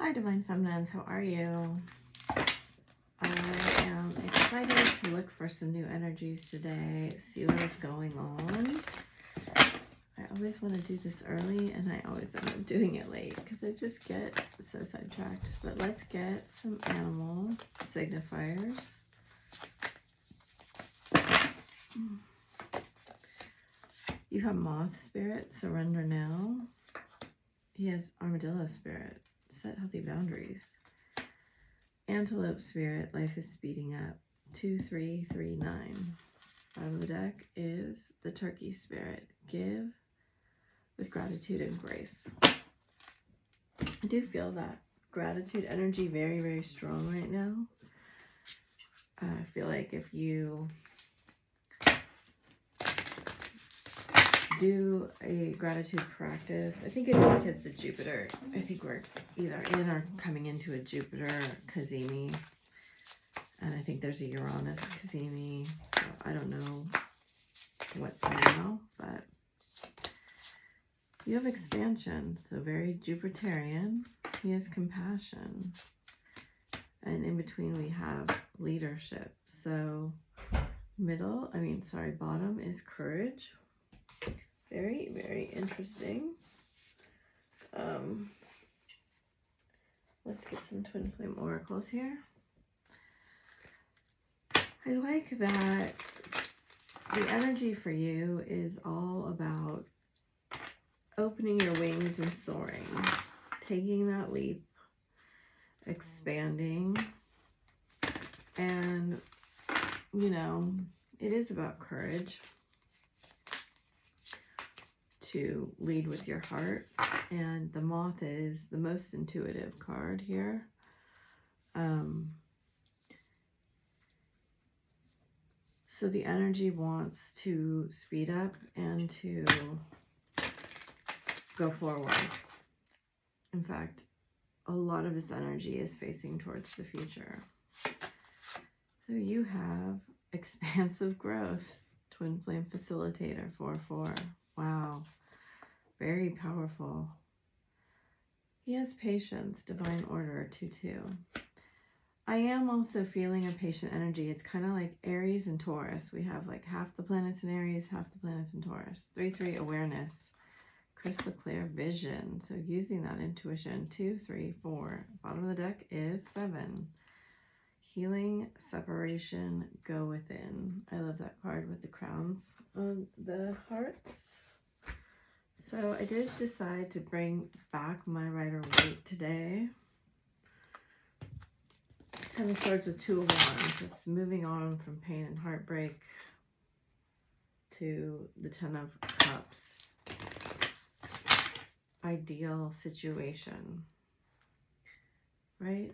Hi, Divine Feminines. How are you? I am excited to look for some new energies today, see what is going on. I always want to do this early, and I always end up doing it late because I just get so sidetracked. But let's get some animal signifiers. You have moth spirit, surrender now. He has armadillo spirit, set healthy boundaries. Antelope spirit, life is speeding up. 2339. Bottom of the deck is the turkey spirit, give with gratitude and grace. I do feel that gratitude energy very, very strong right now. I feel like if you do a gratitude practice, I think it's because the Jupiter, I think we're either in or coming into a Jupiter Kazemi, and I think there's a Uranus Kazemi, so I don't know what's now, but you have expansion, so very Jupiterian. He has compassion, and in between we have leadership. So bottom is courage. Very, very interesting. Let's get some twin flame oracles here. I like that the energy for you is all about opening your wings and soaring, taking that leap, expanding, and, you know, it is about courage to lead with your heart, and the moth is the most intuitive card here. So the energy wants to speed up and to go forward. In fact, a lot of this energy is facing towards the future. So you have expansive growth, twin flame facilitator, 4/4. Wow. Very powerful. He has patience, divine order, 2/2. I am also feeling a patient energy. It's kind of like Aries and Taurus. We have like half the planets in Aries, half the planets in Taurus. 3/3 awareness, crystal clear vision. So using that intuition. 2, 3, 4. Bottom of the deck is 7. Healing, separation, go within. I love that card with the crowns of the hearts. So I did decide to bring back my Rider-Waite today. 10 of Swords with 2 of Wands. It's moving on from pain and heartbreak to the 10 of Cups. Ideal situation, right?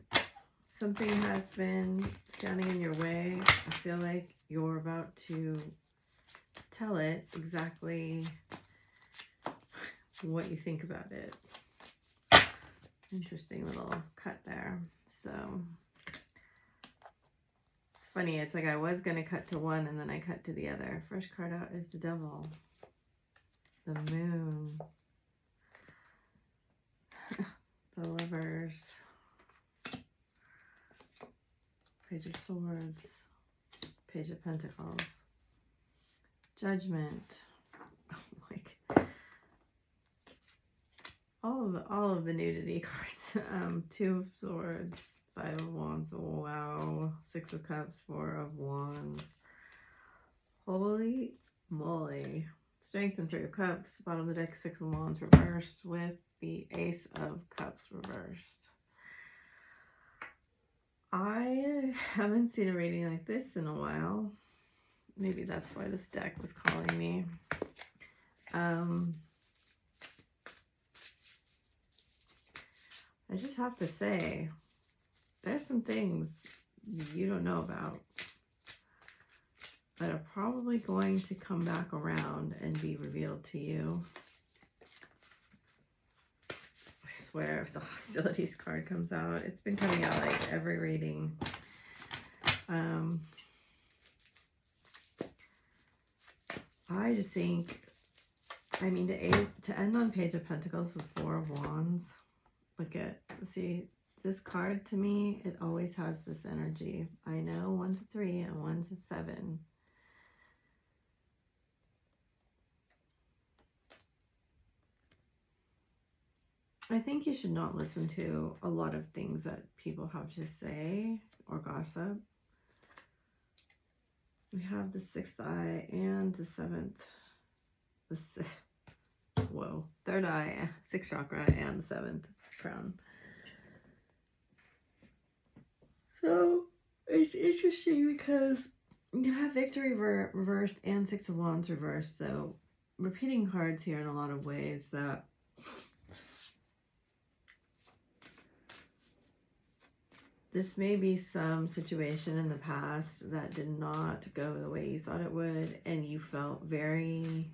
Something has been standing in your way. I feel like you're about to tell it exactly what you think about it. Interesting little cut there. So it's funny, it's like I was going to cut to one and then I cut to the other. First card out is the Devil, the Moon, the Lovers, Page of Swords, Page of Pentacles, Judgment. Like all of the nudity cards. 2 of Swords, 5 of Wands. Wow. 6 of Cups, 4 of Wands. Holy moly. Strength and 3 of Cups. Bottom of the deck, 6 of Wands reversed with the Ace of Cups reversed. I haven't seen a reading like this in a while. Maybe that's why this deck was calling me. I just have to say, there's some things you don't know about that are probably going to come back around and be revealed to you. I swear, if the hostilities card comes out, it's been coming out like every reading. I just think, I mean, to end on Page of Pentacles with 4 of Wands. Look at, see, This card to me, it always has this energy. I know one's a 3 and one's a 7. I think you should not listen to a lot of things that people have to say or gossip. We have the 6th eye and the 7th. Whoa. 3rd eye, 6th chakra, and the 7th crown. So it's interesting because you have Victory reversed and 6 of Wands reversed. So repeating cards here in a lot of ways that this may be some situation in the past that did not go the way you thought it would, and you felt very,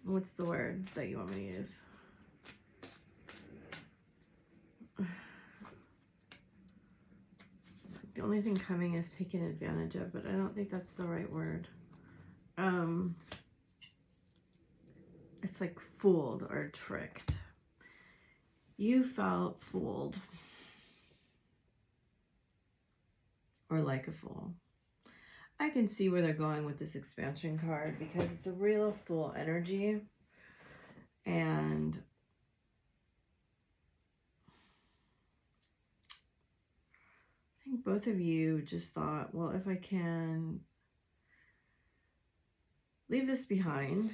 what's the word that you want me to use? The only thing coming is taken advantage of, but I don't think that's the right word. It's like fooled or tricked. You felt fooled. Or like a fool. I can see where they're going with this expansion card because it's a real fool energy. And I think both of you just thought, well, if I can leave this behind,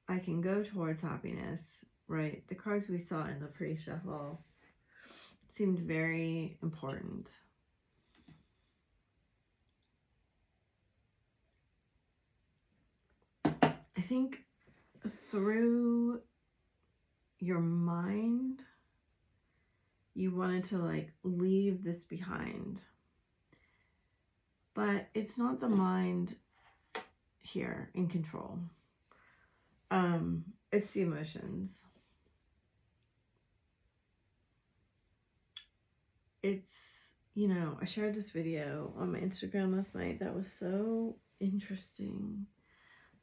I can go towards happiness, right? The cards we saw in the pre-shuffle seemed very important. I think through your mind, you wanted to like leave this behind. But it's not the mind here in control. It's the emotions. It's, you know, I shared this video on my Instagram last night that was so interesting.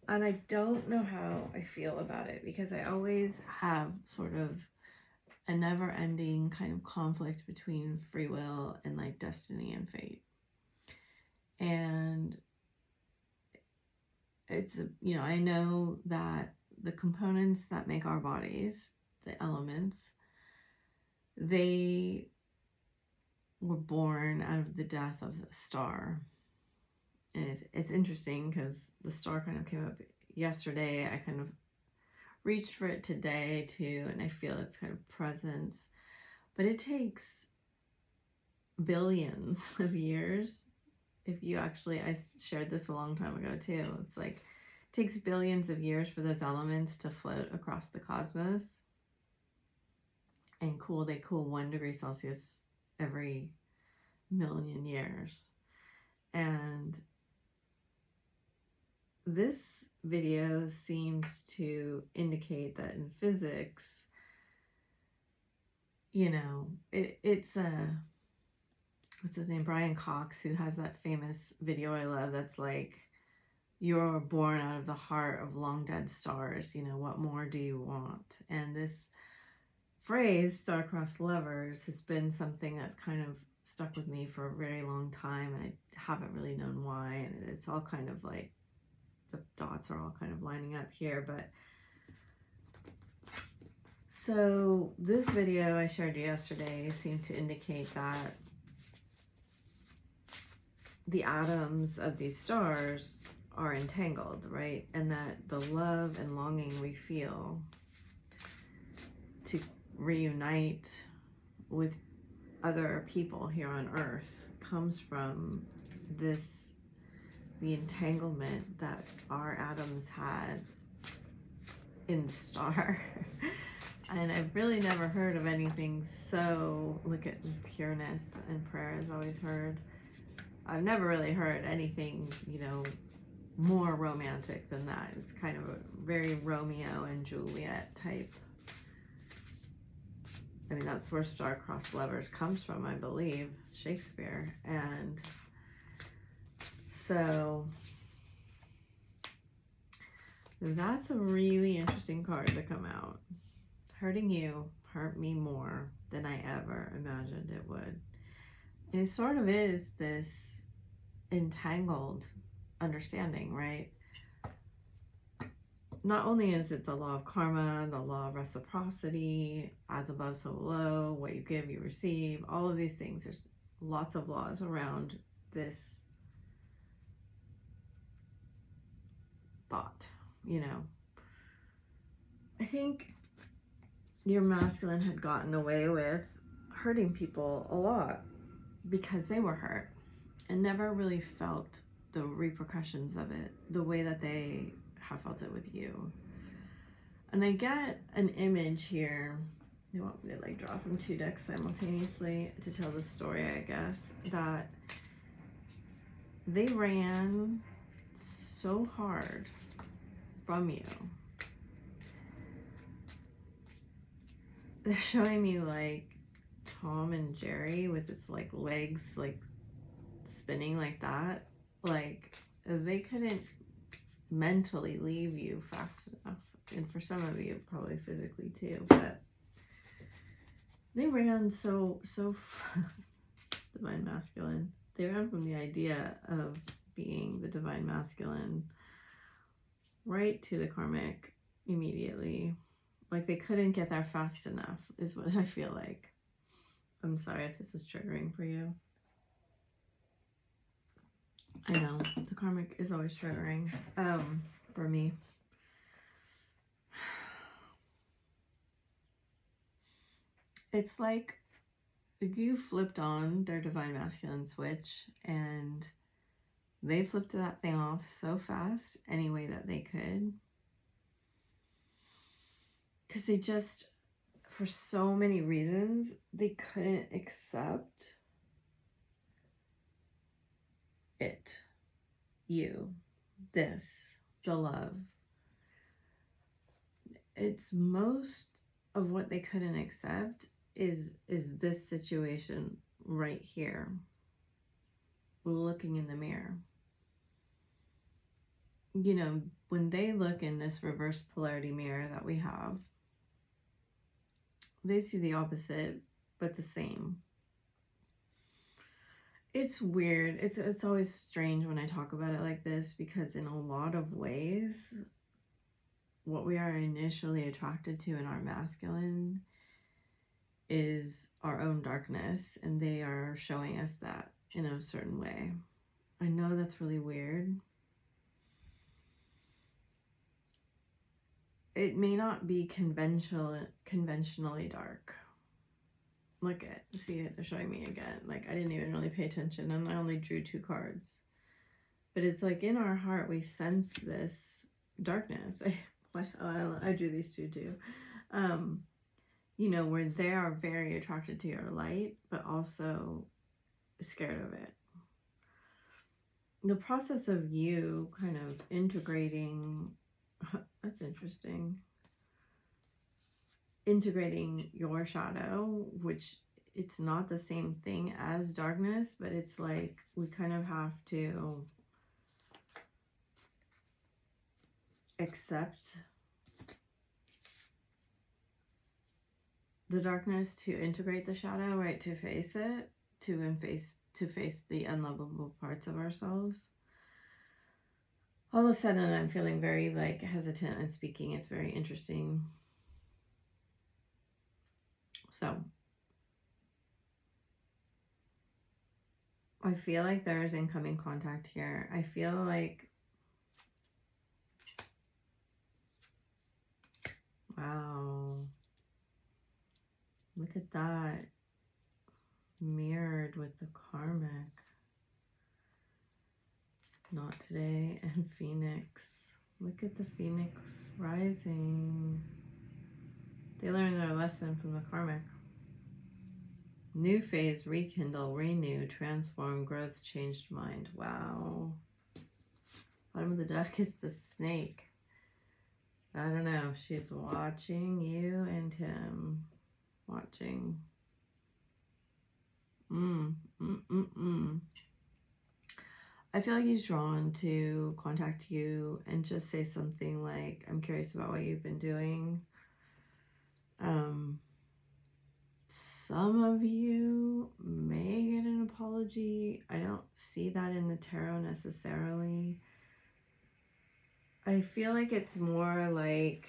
And I don't know how I feel about it because I always have sort of a never-ending kind of conflict between free will and like destiny and fate. And it's, you know, I know that the components that make our bodies, the elements, they were born out of the death of a star. And it's interesting because the star kind of came up yesterday. I kind of reached for it today too, and I feel its kind of presence. But it takes billions of years. If you actually, I shared this a long time ago too. It's like, it takes billions of years for those elements to float across the cosmos and cool. They cool 1 degree Celsius every million years. And this video seemed to indicate that in physics, you know, it's a, what's his name, Brian Cox, who has that famous video I love that's like, you're born out of the heart of long dead stars, you know, what more do you want? And this phrase, star-crossed lovers, has been something that's kind of stuck with me for a very long time, and I haven't really known why, and it's all kind of like, the dots are all kind of lining up here. But so this video I shared yesterday seemed to indicate that the atoms of these stars are entangled, right? And that the love and longing we feel to reunite with other people here on Earth comes from this, the entanglement that our atoms had in the star. And I've really never heard of anything so, look at pureness and prayer is always heard. I've never really heard anything, you know, more romantic than that. It's kind of a very Romeo and Juliet type. I mean, that's where star-crossed lovers comes from, I believe, Shakespeare. And so that's a really interesting card to come out. hurting you hurt me more than I ever imagined it would. And it sort of is this entangled understanding, right? Not only is it the law of karma, the law of reciprocity, as above, so below, what you give, you receive, all of these things. There's lots of laws around this thought, you know. I think your masculine had gotten away with hurting people a lot because they were hurt and never really felt the repercussions of it the way that they have felt it with you. And I get an image here. They want me to like draw from 2 decks simultaneously to tell the story, I guess, that they ran so hard from you. They're showing me like Tom and Jerry with its like legs like spinning like that. Like they couldn't mentally leave you fast enough. And for some of you, probably physically too, but they ran so divine masculine. They ran from the idea of being the divine masculine right to the karmic immediately. Like they couldn't get there fast enough is what I feel like. I'm sorry if this is triggering for you. I know the karmic is always triggering for me. It's like you flipped on their divine masculine switch and they flipped that thing off so fast any way that they could. Because they just, for so many reasons, they couldn't accept it, you, this, the love. It's most of what they couldn't accept is this situation right here, looking in the mirror. You know, when they look in this reverse polarity mirror that we have, they see the opposite, but the same. It's weird. It's always strange when I talk about it like this, because in a lot of ways, what we are initially attracted to in our masculine is our own darkness, and they are showing us that in a certain way. I know that's really weird. It may not be conventionally dark. Look at, see it, they're showing me again. Like I didn't even really pay attention and I only drew 2 cards. But it's like in our heart we sense this darkness. I drew these 2 too. You know, where they are very attracted to your light, but also scared of it. The process of you kind of integrating, that's interesting, integrating your shadow, which it's not the same thing as darkness, but it's like we kind of have to accept the darkness to integrate the shadow, right? To face it, to face the unlovable parts of ourselves. All of a sudden, I'm feeling very like hesitant in speaking. It's very interesting. So, I feel like there is incoming contact here. I feel like, wow. Look at that, mirrored with the karmic. Not today, and Phoenix. Look at the Phoenix rising. They learned their lesson from the karmic. New phase, rekindle, renew, transform, growth, changed mind. Wow. Bottom of the deck is the snake. I don't know. She's watching you and him. Watching. I feel like he's drawn to contact you and just say something like, I'm curious about what you've been doing. Some of you may get an apology. I don't see that in the tarot necessarily. I feel like it's more like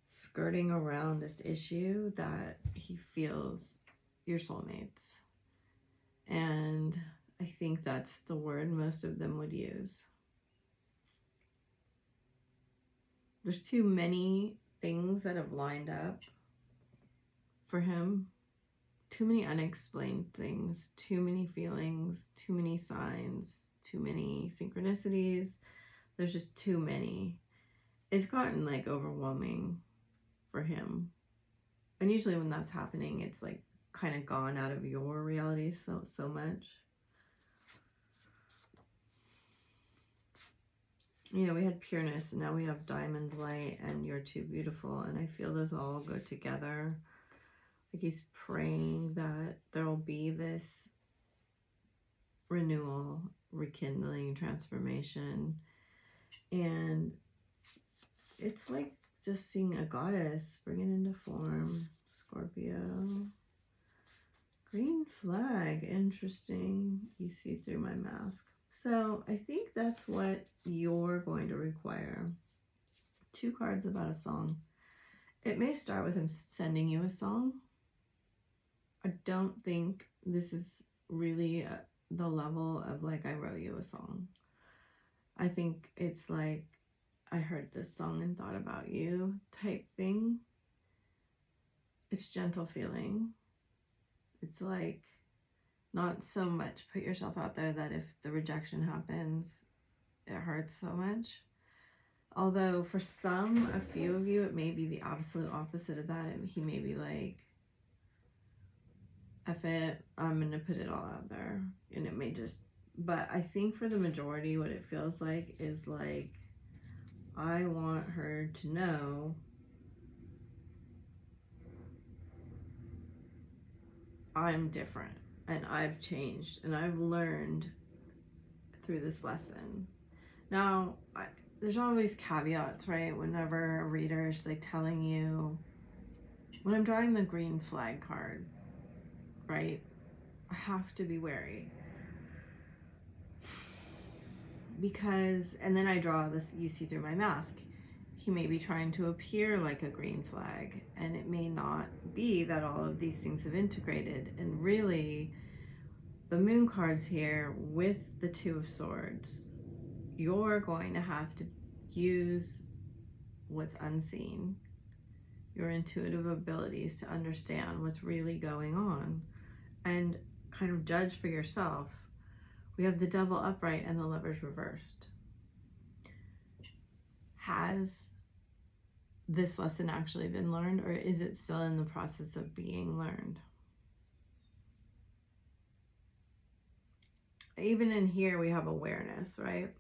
skirting around this issue that he feels your soulmates. And I think that's the word most of them would use. There's too many things that have lined up for him. Too many unexplained things, too many feelings, too many signs, too many synchronicities. There's just too many. It's gotten like overwhelming for him. And usually when that's happening, it's like kind of gone out of your reality so much. You know, we had pureness and now we have diamond light and you're too beautiful. And I feel those all go together. Like he's praying that there will be this renewal, rekindling, transformation. And it's like just seeing a goddess bring it into form. Scorpio. Green flag. Interesting. You see through my mask. So I think that's what you're going to require. 2 cards about a song. It may start with him sending you a song. I don't think this is really the level of like, I wrote you a song. I think it's like, I heard this song and thought about you type thing. It's gentle feeling. It's like not so much put yourself out there that if the rejection happens, it hurts so much. Although for a few of you, it may be the absolute opposite of that. He may be like, F it, I'm going to put it all out there. And it may just, but I think for the majority, what it feels like is like, I want her to know I'm different and I've changed and I've learned through this lesson. Now, there's always caveats, right? Whenever a reader is like telling you, when I'm drawing the green flag card, right? I have to be wary. Because, and then I draw this, you see through my mask, he may be trying to appear like a green flag, and it may not be that all of these things have integrated. And really, the moon cards here with the 2 of Swords, you're going to have to use what's unseen, your intuitive abilities to understand what's really going on and kind of judge for yourself. We have the Devil upright and the Lovers reversed. Has this lesson actually been learned, or is it still in the process of being learned? Even in here, we have awareness, right?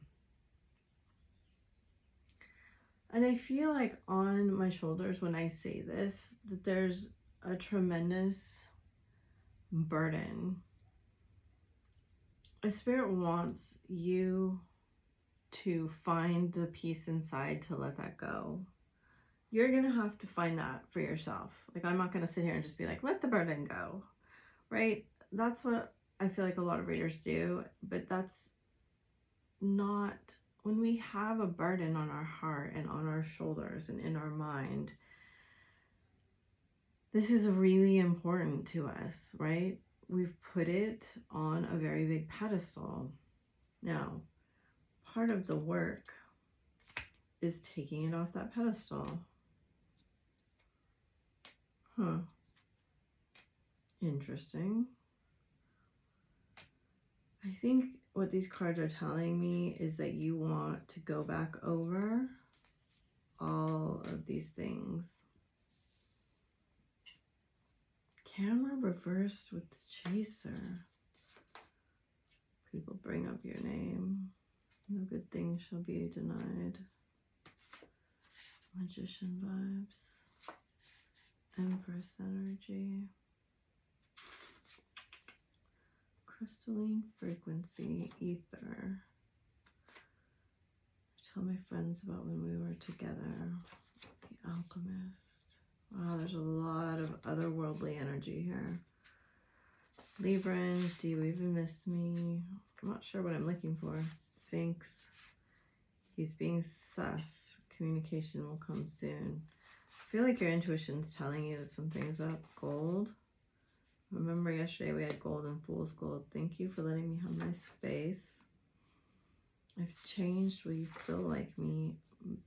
And I feel like on my shoulders when I say this, that there's a tremendous burden. A spirit wants you to find the peace inside to let that go. You're going to have to find that for yourself. Like, I'm not going to sit here and just be like, let the burden go, right? That's what I feel like a lot of readers do, but that's not, when we have a burden on our heart and on our shoulders and in our mind, this is really important to us, right? We've put it on a very big pedestal. Now, part of the work is taking it off that pedestal. Interesting. I think what these cards are telling me is that you want to go back over all of these things. Camera reversed with the Chaser. People bring up your name. No good thing shall be denied. Magician vibes. Empress energy. Crystalline frequency, ether. I tell my friends about when we were together. The alchemist. Wow, there's a lot of other energy here. Libran, do you even miss me? I'm not sure what I'm looking for. Sphinx, he's being sus. Communication will come soon. I feel like your intuition's telling you that something's up. Gold. Remember yesterday we had gold and fool's gold. Thank you for letting me have my space. I've changed. Will you still like me?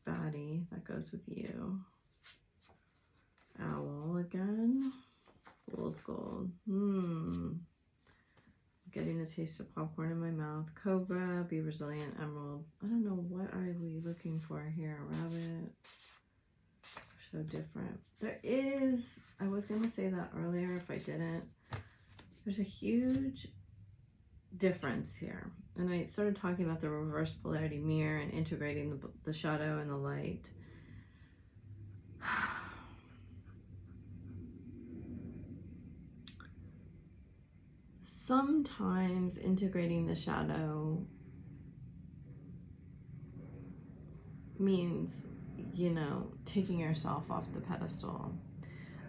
Baddie. That goes with you. Owl again. Fool's gold. Getting the taste of popcorn in my mouth. Cobra. Be resilient. Emerald. I don't know. What are we looking for here? Rabbit. So different. There is, I was going to say that earlier if I didn't. There's a huge difference here. And I started talking about the reverse polarity mirror and integrating the shadow and the light. Sometimes integrating the shadow means, you know, taking yourself off the pedestal.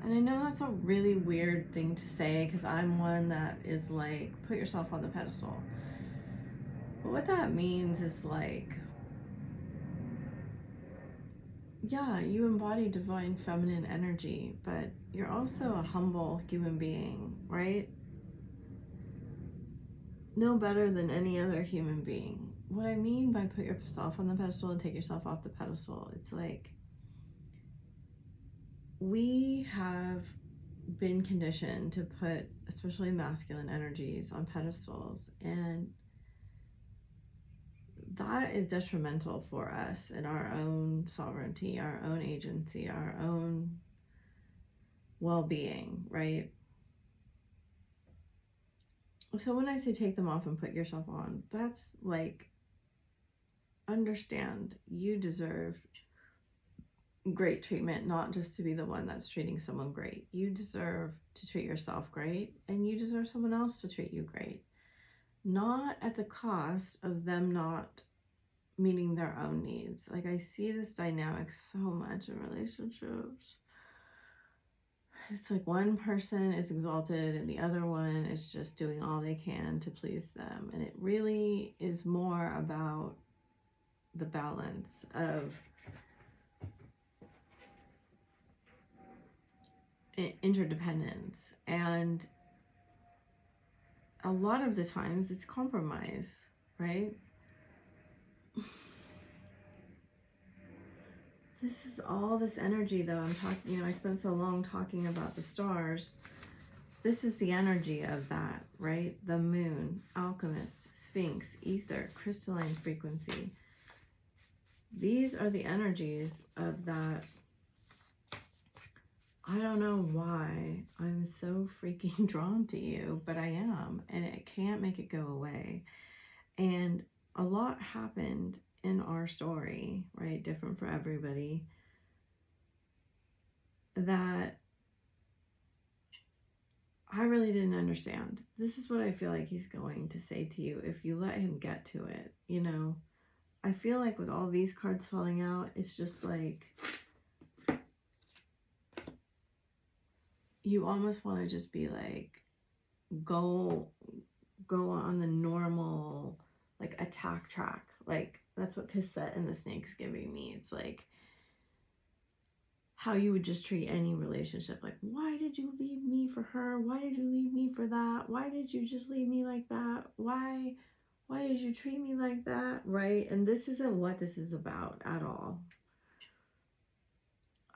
And I know that's a really weird thing to say because I'm one that is like, put yourself on the pedestal. But what that means is like, yeah, you embody divine feminine energy, but you're also a humble human being, right? No better than any other human being. What I mean by put yourself on the pedestal and take yourself off the pedestal, it's like we have been conditioned to put especially masculine energies on pedestals, and that is detrimental for us and our own sovereignty, our own agency, our own well-being, right? So when I say take them off and put yourself on, that's like, understand you deserve great treatment, not just to be the one that's treating someone great. You deserve to treat yourself great, and you deserve someone else to treat you great. Not at the cost of them not meeting their own needs. Like, I see this dynamic so much in relationships. It's like one person is exalted and the other one is just doing all they can to please them. And it really is more about the balance of interdependence. And a lot of the times it's compromise, right? This is all this energy, though. I'm talking, you know, I spent so long talking about the stars. This is the energy of that, right? The moon, alchemist, sphinx, ether, crystalline frequency. These are the energies of that. I don't know why I'm so freaking drawn to you, but I am, and it can't make it go away. And a lot happened in our story, right? Different for everybody. That I really didn't understand. This is what I feel like he's going to say to you if you let him get to it. You know, I feel like with all these cards falling out, it's just like you almost want to just be like, go on the normal, like, attack track. Like, that's what Cassette and the Snake's giving me. It's like how you would just treat any relationship. Like, why did you leave me for her? Why did you leave me for that? Why did you just leave me like that? Why did you treat me like that? Right? And this isn't what this is about at all.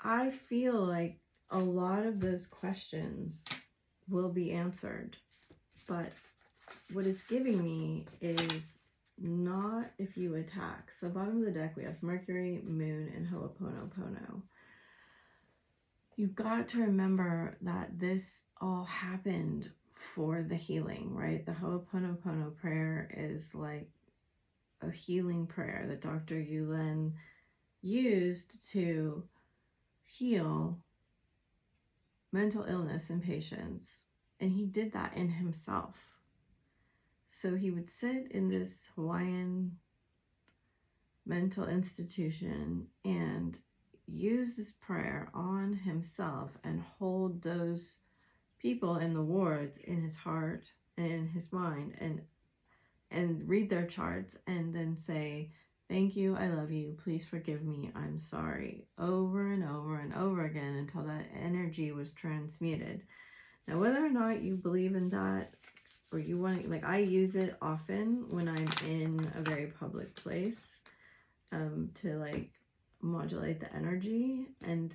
I feel like a lot of those questions will be answered, but what it's giving me is not if you attack. So bottom of the deck, we have Mercury, Moon, and Ho'oponopono. You've got to remember that this all happened for the healing, right? The Ho'oponopono prayer is like a healing prayer that Dr. Yulin used to heal mental illness in patients. And he did that in himself. So he would sit in this Hawaiian mental institution and use this prayer on himself and hold those people in the wards in his heart and in his mind, and read their charts and then say, thank you, I love you, please forgive me, I'm sorry, over and over and over again until that energy was transmuted. Now, whether or not you believe in that, or you want to, like, I use it often when I'm in a very public place, to like modulate the energy, and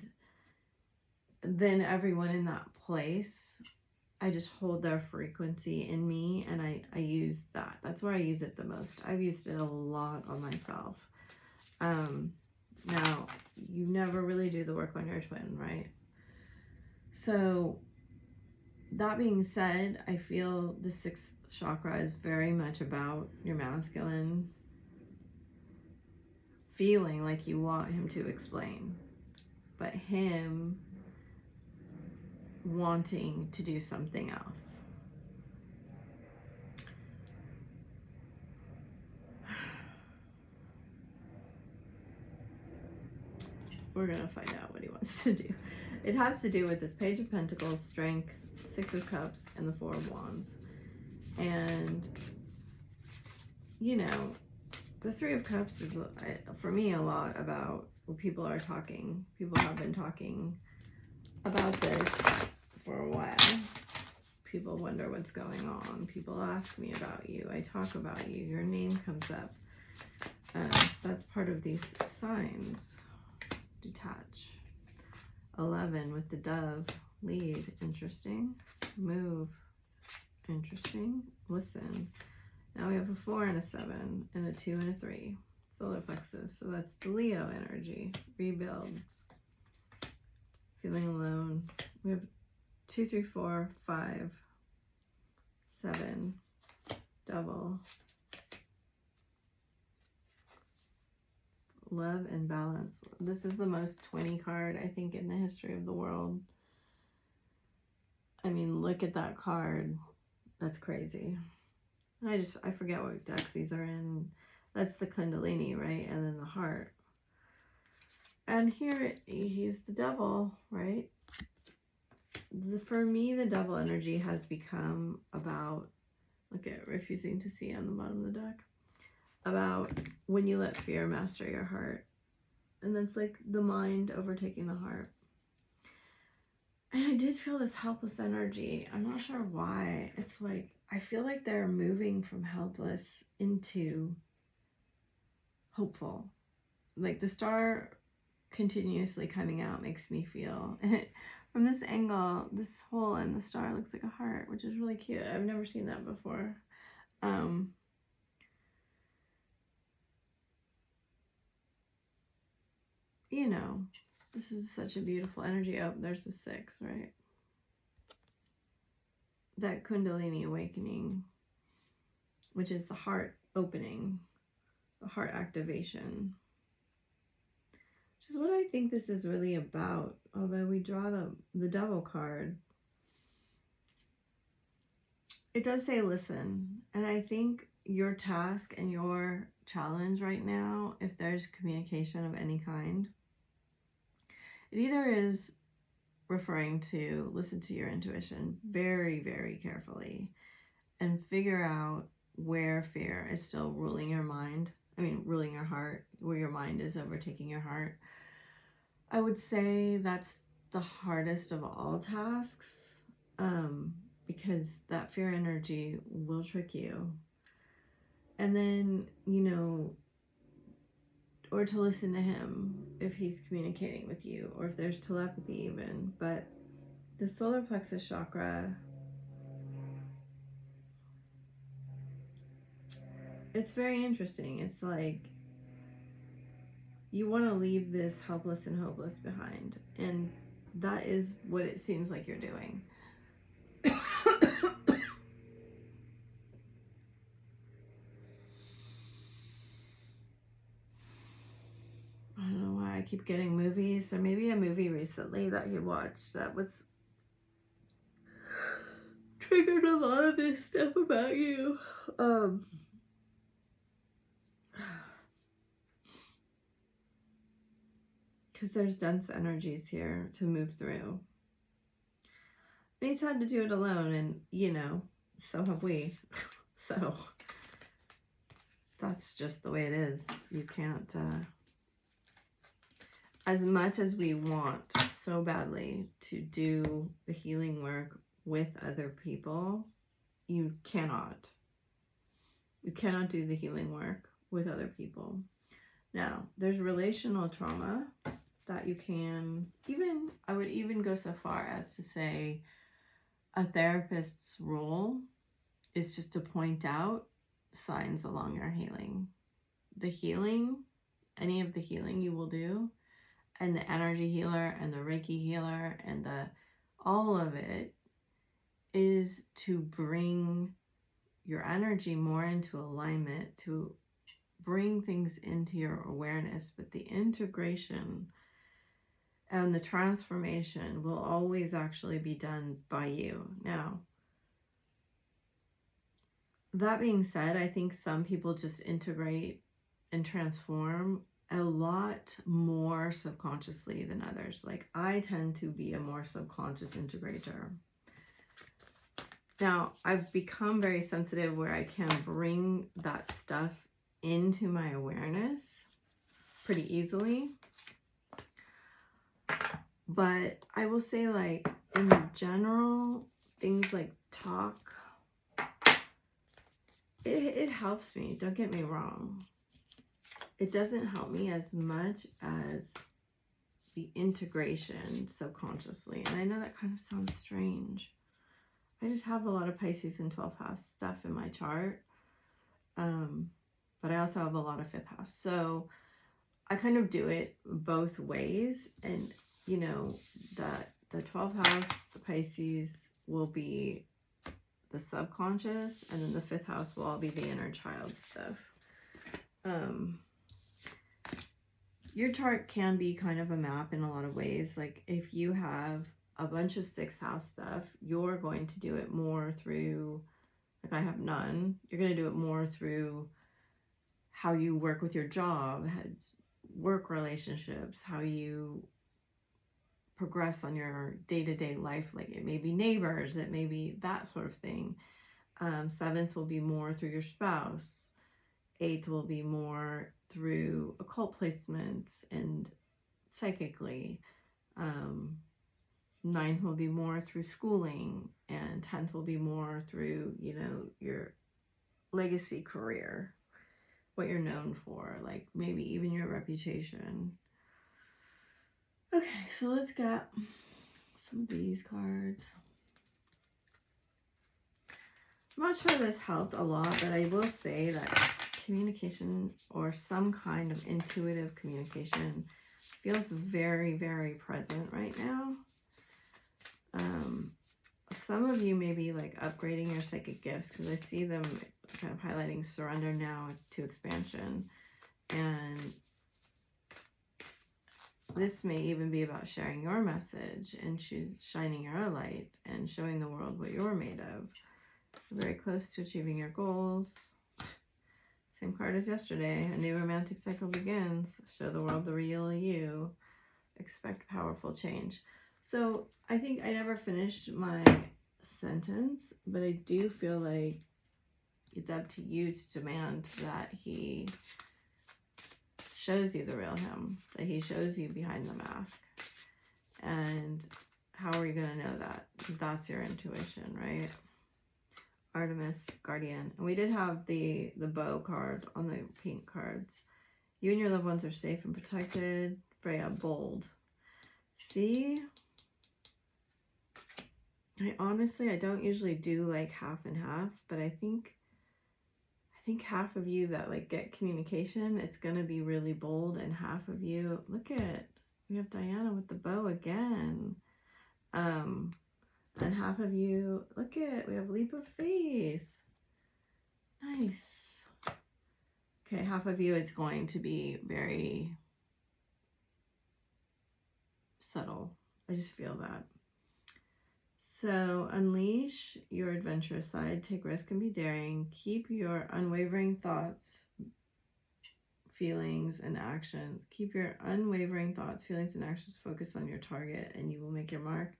then everyone in that place, I just hold their frequency in me, and I use that. That's where I use it the most. I've used it a lot on myself. Now, you never really do the work on your twin, right? So that being said, I feel the sixth chakra is very much about your masculine feeling like you want him to explain, but him wanting to do something else. We're going to find out what he wants to do. It has to do with this Page of Pentacles, Strength, Six of Cups, and the Four of Wands. And, you know, the Three of Cups is, for me, a lot about what people are talking. People have been talking about this for a while. People wonder what's going on. People ask me about you. I talk about you. Your name comes up. That's part of these signs. Detach. 11 with the Dove. Lead. Interesting. Move. Interesting. Listen. Now we have a 4 and a 7 and a 2 and a 3. Solar plexus. So that's the Leo energy. Rebuild. Feeling alone. We have 2, 3, 4, 5, 7. Double. Love and balance. This is the most 20 card, I think, in the history of the world. I mean, look at that card. That's crazy. And I forget what decks these are in. That's the Kundalini, right? And then the heart. And here, he's the devil, right? For me, the devil energy has become about, look at refusing to see on the bottom of the deck, about when you let fear master your heart. And that's like the mind overtaking the heart. And I did feel this helpless energy. I'm not sure why. It's like, I feel like they're moving from helpless into hopeful. Like the star continuously coming out makes me feel, and from this angle, this hole in the star looks like a heart, which is really cute. I've never seen that before. You know, this is such a beautiful energy. Oh, there's the 6, right? That Kundalini awakening, which is the heart opening, the heart activation, which is what I think this is really about. Although we draw the Devil card, it does say listen. And I think your task and your challenge right now, if there's communication of any kind, it either is referring to listen to your intuition very, very carefully and figure out where fear is still ruling your mind. I mean, ruling your heart, where your mind is overtaking your heart. I would say that's the hardest of all tasks, because that fear energy will trick you. And then, you know, or to listen to him if he's communicating with you, or if there's telepathy even. But the solar plexus chakra, it's very interesting. It's like you want to leave this helpless and hopeless behind, and that is what it seems like you're doing. I don't know why I keep getting movies, or maybe a movie recently that you watched that was triggered a lot of this stuff about you. Because there's dense energies here to move through. And he's had to do it alone, and, you know, so have we. So that's just the way it is. You can't, as much as we want so badly to do the healing work with other people, you cannot. You cannot do the healing work with other people. Now, there's relational trauma that you can even, I would even go so far as to say a therapist's role is just to point out signs along your healing. The healing, any of the healing you will do, and the energy healer and the Reiki healer and all of it is to bring your energy more into alignment, to bring things into your awareness. But the integration and the transformation will always actually be done by you. Now, that being said, I think some people just integrate and transform a lot more subconsciously than others. Like, I tend to be a more subconscious integrator. Now, I've become very sensitive where I can bring that stuff into my awareness pretty easily. But I will say, like, in general, things like talk, it helps me. Don't get me wrong. It doesn't help me as much as the integration subconsciously. And I know that kind of sounds strange. I just have a lot of Pisces and 12th house stuff in my chart. But I also have a lot of 5th house. So I kind of do it both ways. And, you know, that the 12th house, the Pisces, will be the subconscious. And then the 5th house will all be the inner child stuff. Your chart can be kind of a map in a lot of ways. Like, if you have a bunch of 6th house stuff, you're going to do it more through, like I have none, you're going to do it more through how you work with your job, work relationships, how you progress on your day-to-day life. Like, it may be neighbors, it may be that sort of thing. 7th will be more through your spouse. 8th will be more through occult placements and psychically. 9th will be more through schooling, and 10th will be more through, you know, your legacy career, what you're known for, like maybe even your reputation. Okay, so let's get some of these cards. I'm not sure this helped a lot, but I will say that communication, or some kind of intuitive communication, feels very, very present right now. Some of you may be like upgrading your psychic gifts, because I see them kind of highlighting surrender now to expansion. And this may even be about sharing your message and shining your light and showing the world what you're made of. Very close to achieving your goals. Same card as yesterday. A new romantic cycle begins. Show the world the real you. Expect powerful change. So I think I never finished my sentence, but I do feel like it's up to you to demand that he shows you the real him, that he shows you behind the mask. And how are you going to know that? That's your intuition, right? Artemis, Guardian. And we did have the bow card on the pink cards. You and your loved ones are safe and protected. Freya, bold. See? I don't usually do like half and half, but I think half of you that like get communication, it's going to be really bold, and half of you, look at, we have Diana with the bow again. And half of you, look at, we have leap of faith. Nice. Okay, half of you, it's going to be very subtle. I just feel that. So unleash your adventurous side, take risk and be daring. Keep your unwavering thoughts, feelings, and actions. Keep your unwavering thoughts, feelings, and actions focused on your target, and you will make your mark.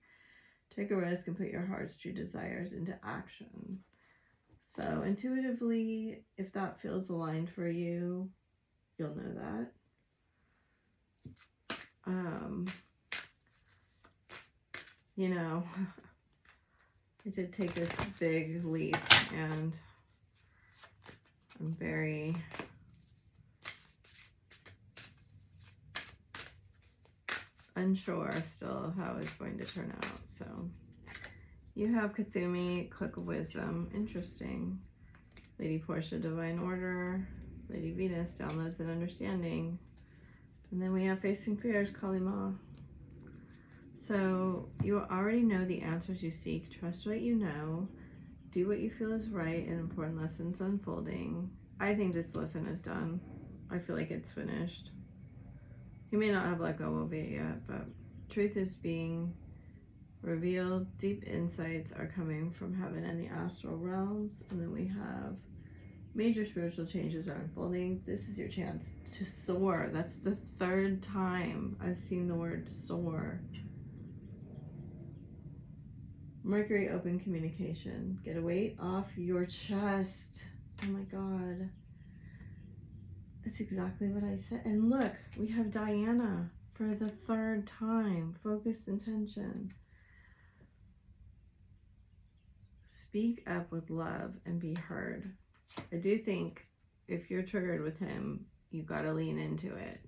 Take a risk and put your heart's true desires into action. So intuitively, if that feels aligned for you, you'll know that. You know, I did take this big leap, and I'm very unsure still how it's going to turn out. So you have Kathumi, Cloak of Wisdom, interesting. Lady Portia, Divine Order. Lady Venus, Downloads and Understanding. And then we have Facing Fears, Kali Ma. So you already know the answers you seek. Trust what you know. Do what you feel is right, and important lessons unfolding. I think this lesson is done. I feel like it's finished. You may not have let go of it yet, but truth is being revealed. Deep insights are coming from heaven and the astral realms. And then we have major spiritual changes are unfolding. This is your chance to soar. That's the third time I've seen the word soar. Mercury, open communication. Get a weight off your chest. Oh my God. That's exactly what I said. And look, we have Diana for the third time. Focused intention. Speak up with love and be heard. I do think if you're triggered with him, you got to lean into it.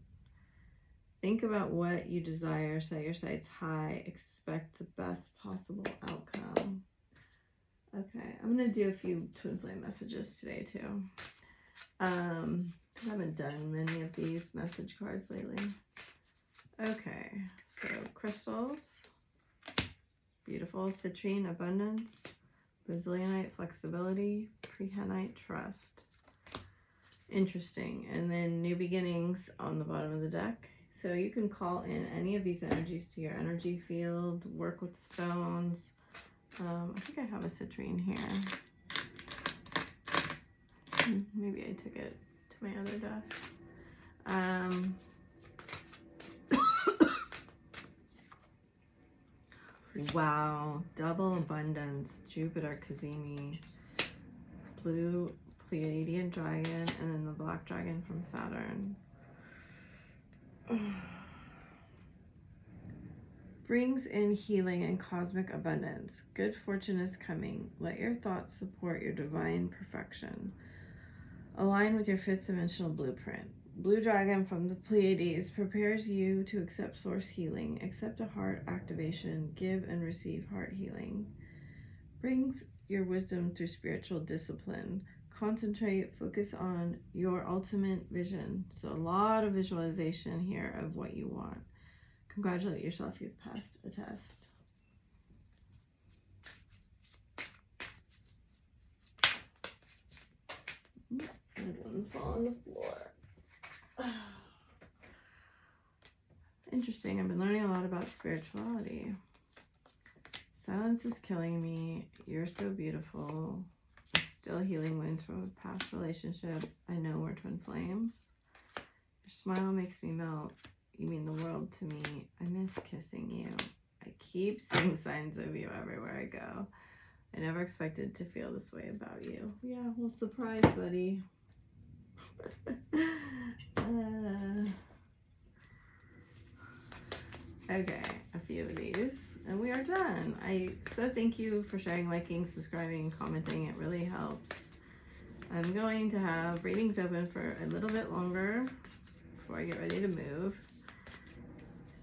Think about what you desire. Set your sights high. Expect the best possible outcome. Okay, I'm going to do a few twin flame messages today too. I haven't done many of these message cards lately. Okay, so crystals. Beautiful. Citrine, abundance. Brazilianite, flexibility. Prehenite, trust. Interesting. And then new beginnings on the bottom of the deck. So you can call in any of these energies to your energy field, work with the stones. I think I have a citrine here. Maybe I took it to my other desk. Wow, double abundance, Jupiter, Kazemi, blue Pleiadian dragon, and then the black dragon from Saturn. Brings in healing and cosmic abundance. Good fortune is coming. Let your thoughts support your divine perfection. Align with your fifth dimensional blueprint. Blue dragon from the Pleiades prepares you to accept source healing. Accept a heart activation. Give and receive heart healing. Brings your wisdom through spiritual discipline. Concentrate, focus on your ultimate vision. So a lot of visualization here of what you want. Congratulate yourself, you've passed a test. And one fall on the floor. Interesting, I've been learning a lot about spirituality. Silence is killing me. You're so beautiful. Still healing wounds from a past relationship. I know we're twin flames. Your smile makes me melt. You mean the world to me. I miss kissing you. I keep seeing signs of you everywhere I go. I never expected to feel this way about you. Yeah, well, surprise, buddy. Okay, a few of these, and we are done. So thank you for sharing, liking, subscribing, commenting. It really helps. I'm going to have readings open for a little bit longer before I get ready to move.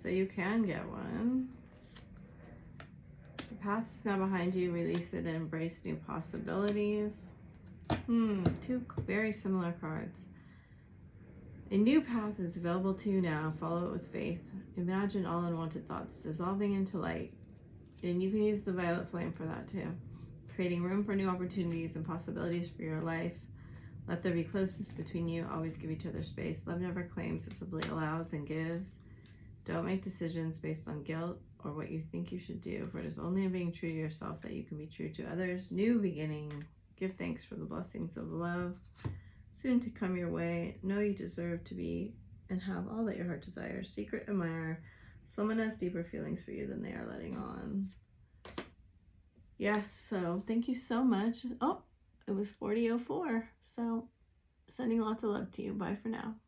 So you can get one. The past is now behind you. Release it and embrace new possibilities. Two very similar cards. A new path is available to you now. Follow it with faith. Imagine all unwanted thoughts dissolving into light. And you can use the violet flame for that too. Creating room for new opportunities and possibilities for your life. Let there be closeness between you. Always give each other space. Love never claims, it simply allows and gives. Don't make decisions based on guilt or what you think you should do, for it is only in being true to yourself that you can be true to others. New beginning. Give thanks for the blessings of love soon to come your way. Know you deserve to be and have all that your heart desires. Secret admirer. Someone has deeper feelings for you than they are letting on. Yes, so thank you so much. Oh, it was 40:04. So sending lots of love to you. Bye for now.